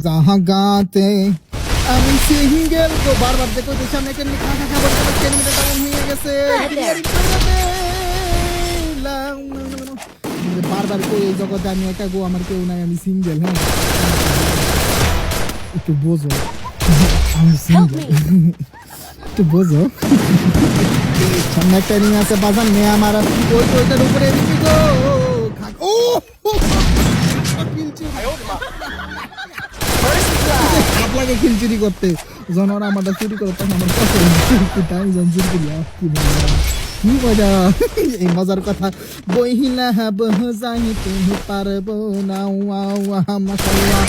জাহাগাতে আমি সিঙ্গেল তো বারবার দেখো যে সামনে একটা খাখা খাবার খাবার কেনিটা ডাউন হয়ে গেছে বারবার কই এই জগতে আমি একা গো আমার কেউ নাই আমি সিঙ্গেল হ্যাঁ একটু বোঝো আমি সিঙ্গেল একটু বোঝো সামনে একটা রিং আছে বাজান মেয়ে আমার ওই ওইটার উপরে এদিকে গো ও আপনাকে কিল চুরি করতে জনরা আমাদের চুরি করে তখন আমার পছন্দ আমি জন চুরি করি কি কি মজা এই মজার কথা বইহিলা বহ যাইতে পারবো না মাশাআল্লাহ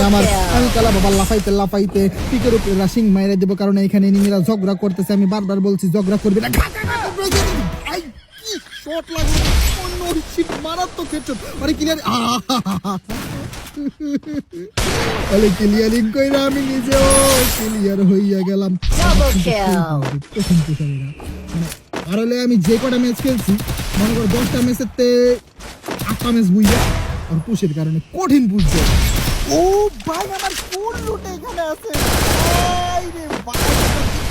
আমার আমি কালা বাবা লাফাইতে লাফাইতে পিকের উপরে রাশিং মাইরে দেবো কারণ এখানে এনিমিরা ঝগড়া করতেছে আমি বারবার বলছি ঝগড়া করবে না শট লাগে অন্য শিট মারাত্মক হেডশট আরে ক্লিয়ার আরে ক্লিয়ারিং কইরা আমি নিজেও ক্লিয়ার হইয়া গেলাম আর হলে আমি যে কটা ম্যাচ খেলছি মনে করো 10টা ম্যাচেতে 8টা ম্যাচ বুঝা আর পুশের কারণে কঠিন বুঝছে ও ভাই আমার ফুল লুটে এখানে আছে ভাই রে ভাই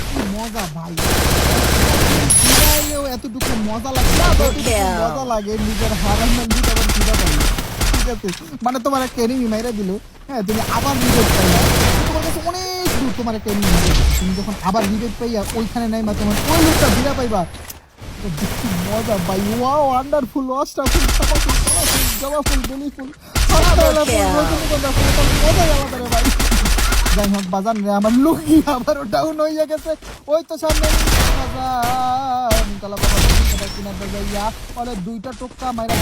কি মজা ভাই এতটুকু মজা লাগে নিজের হারানোর দিকে আবার ফিরে পাই ঠিক আছে মানে তোমার একটা এনিমি মাইরা দিল হ্যাঁ তুমি আবার রিজেক্ট পাইলা তোমার কাছে অনেক দূর তোমার একটা এনিমি তুমি যখন আবার রিজেক্ট পাইয়া ওইখানে নাই মা তোমার ওই লুটটা ফিরে পাইবা মজা ভাই ওয়াও ওয়ান্ডারফুল ওয়াস্টারফুল সাপাফুল কালারফুল জবাফুল বেলিফুল মজা আলাদা রে ভাই যাই হোক বাজান রে আমার লুকি আবারও ডাউন হয়ে গেছে ওই তো সামনে বাজান কালা বাবা কিনা বাজাইয়া বলে দুইটা টোক্কা মাইরা